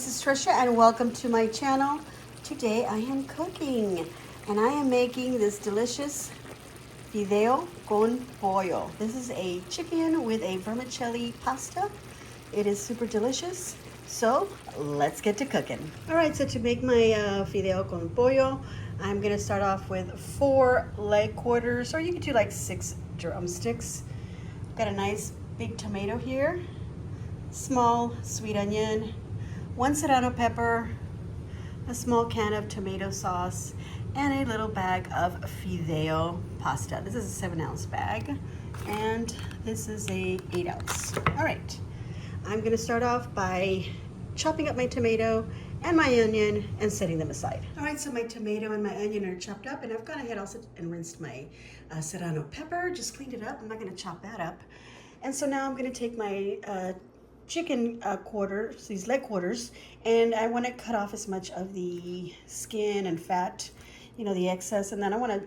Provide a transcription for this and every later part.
this is Tricia and welcome to my channel. Today I am cooking and I am making this delicious Fideo con Pollo. This is a chicken with a vermicelli pasta. It is super delicious. So let's get to cooking. All right, so to make my Fideo con Pollo, I'm gonna start off with 4 leg quarters, or you could do like 6 drumsticks. Got a nice big tomato here, small sweet onion, 1 serrano pepper, a small can of tomato sauce, and a little bag of Fideo pasta. This is a 7-ounce bag, and this is a 8-ounce. All right, I'm gonna start off by chopping up my tomato and my onion and setting them aside. All right, so my tomato and my onion are chopped up, and I've gone ahead also and rinsed my serrano pepper, just cleaned it up. I'm not gonna chop that up. And so now I'm gonna take my chicken quarters, these leg quarters, and I want to cut off as much of the skin and fat, you know, the excess, and then I want to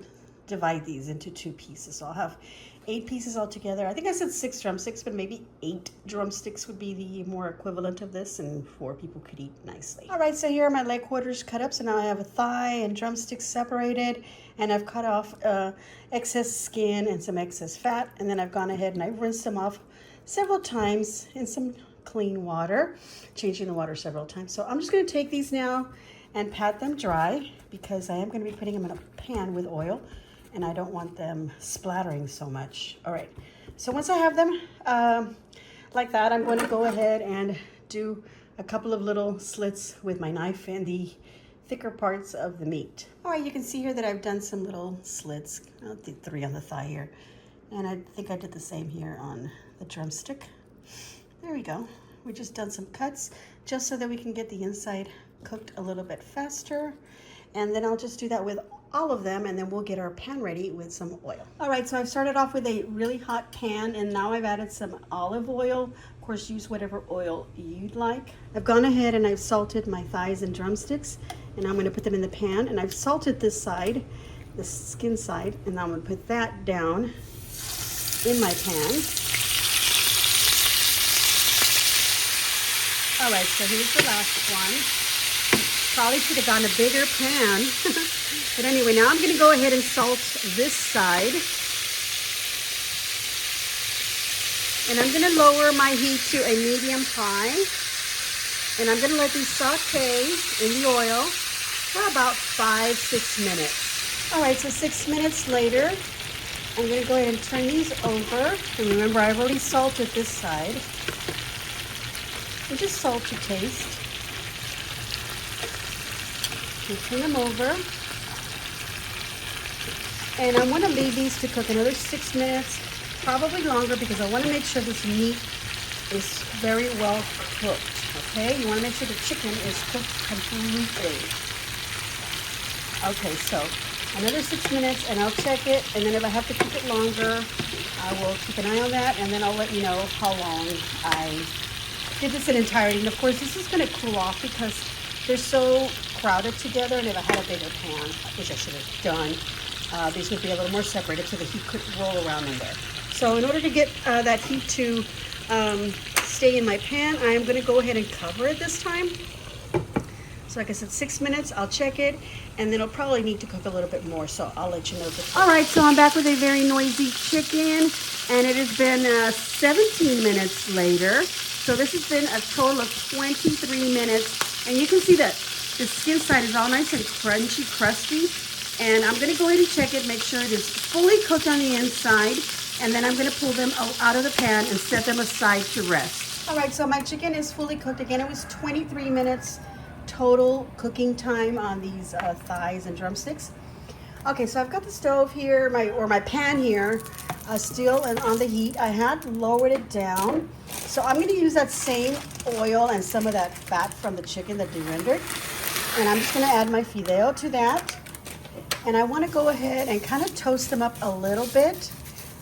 divide these into 2 pieces. So I'll have 8 pieces altogether. I think I said 6 drumsticks, but maybe 8 drumsticks would be the more equivalent of this, and 4 people could eat nicely. All right, so here are my leg quarters cut up. So now I have a thigh and drumsticks separated, and I've cut off excess skin and some excess fat, and then I've gone ahead and I've rinsed them off several times in some clean water, changing the water several times. So I'm just going to take these now and pat them dry, because I am going to be putting them in a pan with oil and I don't want them splattering so much. All right, so once I have them like that, I'm going to go ahead and do a couple of little slits with my knife in the thicker parts of the meat. All right, you can see here that I've done some little slits, 3 on the thigh here, and I think I did the same here on the drumstick. There we go. We just done some cuts just so that we can get the inside cooked a little bit faster. And then I'll just do that with all of them, and then we'll get our pan ready with some oil. All right, so I've started off with a really hot pan, and now I've added some olive oil. Of course, use whatever oil you'd like. I've gone ahead and I've salted my thighs and drumsticks, and I'm gonna put them in the pan, and I've salted this side, the skin side, and I'm gonna put that down in my pan. All right, so here's the last one. Probably should have gotten a bigger pan. But anyway, now I'm gonna go ahead and salt this side. And I'm gonna lower my heat to a medium high. And I'm gonna let these saute in the oil for about 5-6 minutes. All right, so 6 minutes later, I'm gonna go ahead and turn these over. And remember, I've already salted this side. And just salt to taste. And turn them over. And I want to leave these to cook another 6 minutes, probably longer, because I want to make sure this meat is very well cooked. Okay, you want to make sure the chicken is cooked completely. Okay, so another 6 minutes, and I'll check it, and then if I have to cook it longer, I will keep an eye on that, and then I'll let you know how long I did this in entirety. And of course, this is going to cool off because they're so crowded together, and if I had a bigger pan, which I should have done, these would be a little more separated so the heat could roll around in there. So in order to get that heat to stay in my pan, I am going to go ahead and cover it this time. So like I said, 6 minutes, I'll check it, and then it'll probably need to cook a little bit more, so I'll let you know. All right, so I'm back with a very noisy chicken, and it has been 17 minutes later. So this has been a total of 23 minutes, and you can see that the skin side is all nice and crunchy, crusty. And I'm gonna go ahead and check it, make sure it is fully cooked on the inside, and then I'm gonna pull them out of the pan and set them aside to rest. All right, so my chicken is fully cooked. Again, it was 23 minutes total cooking time on these thighs and drumsticks. Okay, so I've got the stove here, my pan here, still and on the heat. I had lowered it down. So I'm gonna use that same oil and some of that fat from the chicken that de-rendered. And I'm just gonna add my Fideo to that. And I wanna go ahead and kind of toast them up a little bit.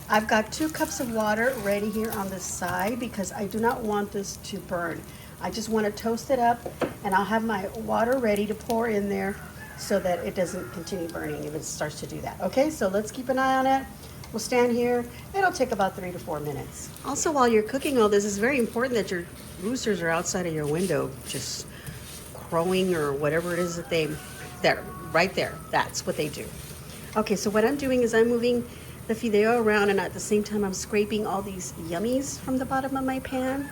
I've got 2 cups of water ready here on the side because I do not want this to burn. I just wanna toast it up, and I'll have my water ready to pour in there so that it doesn't continue burning if it starts to do that. Okay, so let's keep an eye on it. We'll stand here. It'll take about 3 to 4 minutes. Also, while you're cooking all this, it's very important that your roosters are outside of your window, just crowing or whatever it is that there, right there, that's what they do. Okay, so what I'm doing is I'm moving the fideo around, and at the same time I'm scraping all these yummies from the bottom of my pan.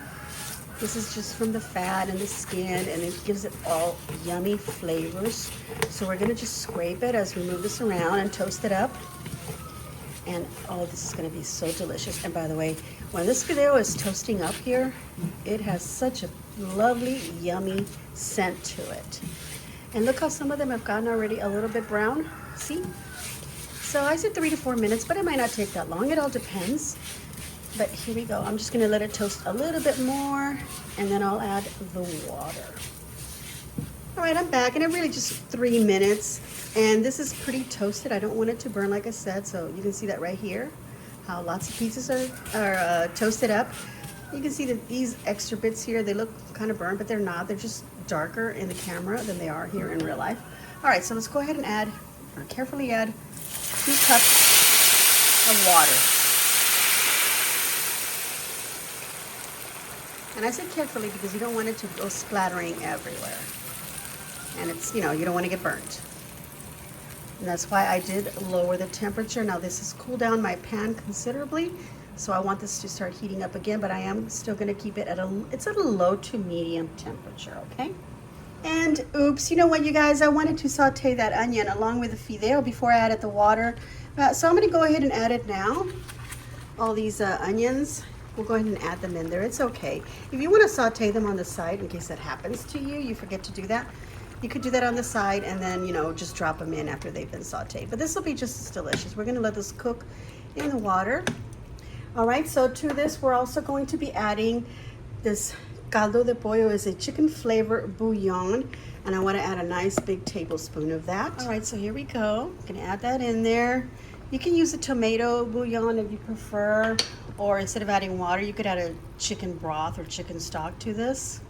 This is just from the fat and the skin, and it gives it all yummy flavors. So we're gonna just scrape it as we move this around and toast it up. And oh, this is gonna be so delicious. And by the way, when this fideo is toasting up here, it has such a lovely, yummy scent to it. And look how some of them have gotten already a little bit brown, see? So I said 3 to 4 minutes, but it might not take that long. It all depends. But here we go. I'm just gonna let it toast a little bit more, and then I'll add the water. All right, I'm back, and it really just 3 minutes. And this is pretty toasted. I don't want it to burn, like I said, so you can see that right here, how lots of pieces are toasted up. You can see that these extra bits here, they look kind of burnt, but they're not. They're just darker in the camera than they are here in real life. All right, so let's go ahead and add, or carefully add, 2 cups of water. And I say carefully because you don't want it to go splattering everywhere. And it's, you know, you don't want to get burnt. And that's why I did lower the temperature. Now this has cooled down my pan considerably, so I want this to start heating up again, but I am still going to keep it at it's at a low to medium temperature, okay? And oops, you know what, you guys, I wanted to saute that onion along with the fideo before I added the water. So I'm going to go ahead and add it now. All these onions, we'll go ahead and add them in there. It's okay. If you want to saute them on the side, in case that happens to you, you forget to do that, you could do that on the side and then, you know, just drop them in after they've been sauteed. But this will be just as delicious. We're going to let this cook in the water. All right, so to this, we're also going to be adding this caldo de pollo. Is a chicken flavor bouillon, and I want to add a nice big tablespoon of that. All right, so here we go. I'm going to add that in there. You can use a tomato bouillon if you prefer, or instead of adding water, you could add a chicken broth or chicken stock to this.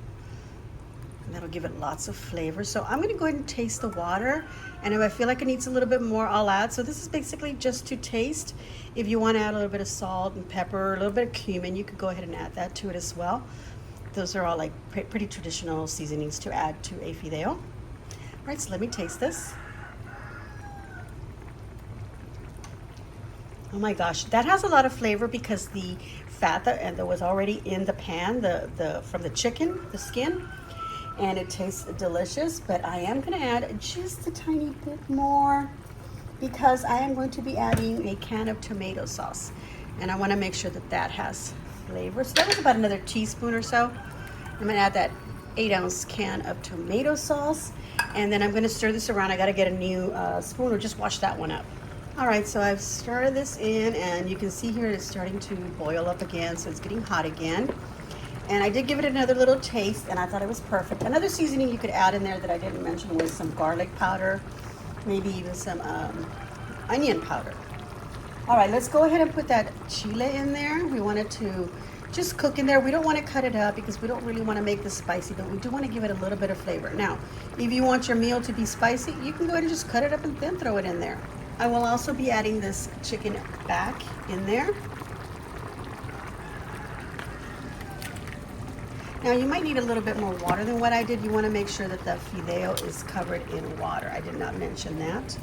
And that'll give it lots of flavor. So I'm gonna go ahead and taste the water, and if I feel like it needs a little bit more, I'll add. So this is basically just to taste. If you want to add a little bit of salt and pepper, a little bit of cumin, you could go ahead and add that to it as well. Those are all like pretty traditional seasonings to add to a fideo. All right, so let me taste this. Oh my gosh, that has a lot of flavor because the fat that was already in the pan, from the chicken, the skin, and it tastes delicious. But I am going to add just a tiny bit more because I am going to be adding a can of tomato sauce, and I want to make sure that that has flavor. So that was about another teaspoon or so. I'm going to add that 8-ounce can of tomato sauce, and then I'm going to stir this around. I got to get a new spoon or just wash that one up. All right, so I've stirred this in, and you can see here it's starting to boil up again, so it's getting hot again. And I did give it another little taste, and I thought it was perfect. Another seasoning you could add in there that I didn't mention was some garlic powder, maybe even some onion powder. All right, let's go ahead and put that chile in there. We want it to just cook in there. We don't want to cut it up because we don't really want to make this spicy, but we do want to give it a little bit of flavor. Now, if you want your meal to be spicy, you can go ahead and just cut it up and then throw it in there. I will also be adding this chicken back in there. Now you might need a little bit more water than what I did. You want to make sure that the fideo is covered in water. I did not mention that.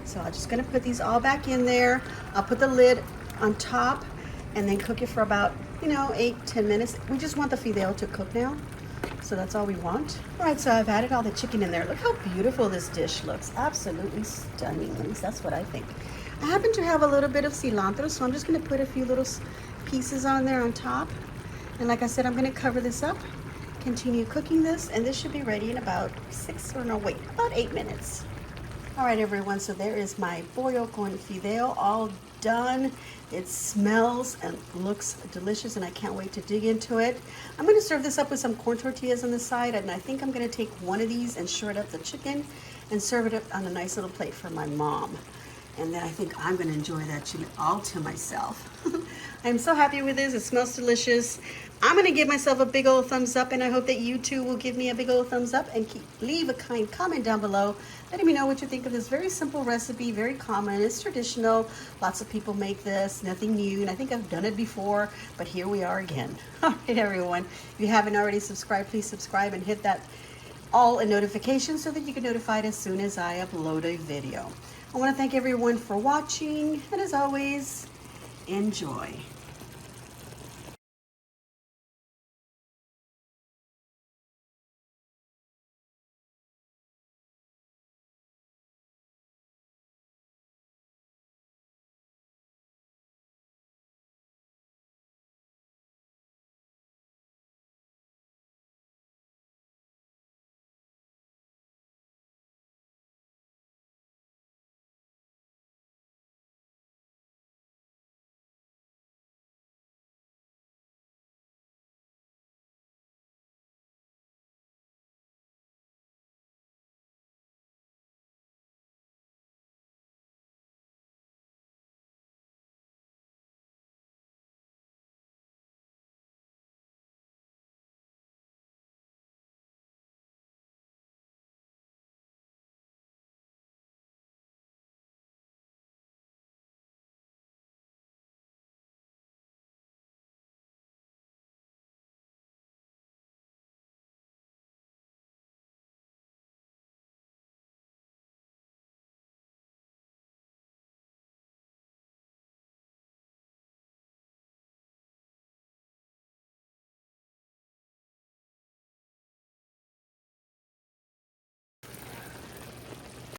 So I'm just going to put these all back in there. I'll put the lid on top and then cook it for about, 8-10 minutes. We just want the fideo to cook now. So that's all we want. All right, so I've added all the chicken in there. Look how beautiful this dish looks. Absolutely stunning. At least that's what I think. I happen to have a little bit of cilantro, so I'm just going to put a few little pieces on there on top. And like I said, I'm going to cover this up, continue cooking this, and this should be ready in about about 8 minutes. All right, everyone, so there is my pollo con fideo all done. It smells and looks delicious, and I can't wait to dig into it. I'm going to serve this up with some corn tortillas on the side, and I think I'm going to take one of these and shred up the chicken and serve it up on a nice little plate for my mom. And then I think I'm going to enjoy that chili all to myself. I'm so happy with this. It smells delicious. I'm going to give myself a big old thumbs up, and I hope that you too will give me a big old thumbs up and leave a kind comment down below letting me know what you think of this very simple recipe, very common. It's traditional. Lots of people make this, nothing new, and I think I've done it before, but here we are again. All right, everyone. If you haven't already subscribed, please subscribe and hit that all in notifications so that you get notified as soon as I upload a video. I want to thank everyone for watching, and as always, enjoy.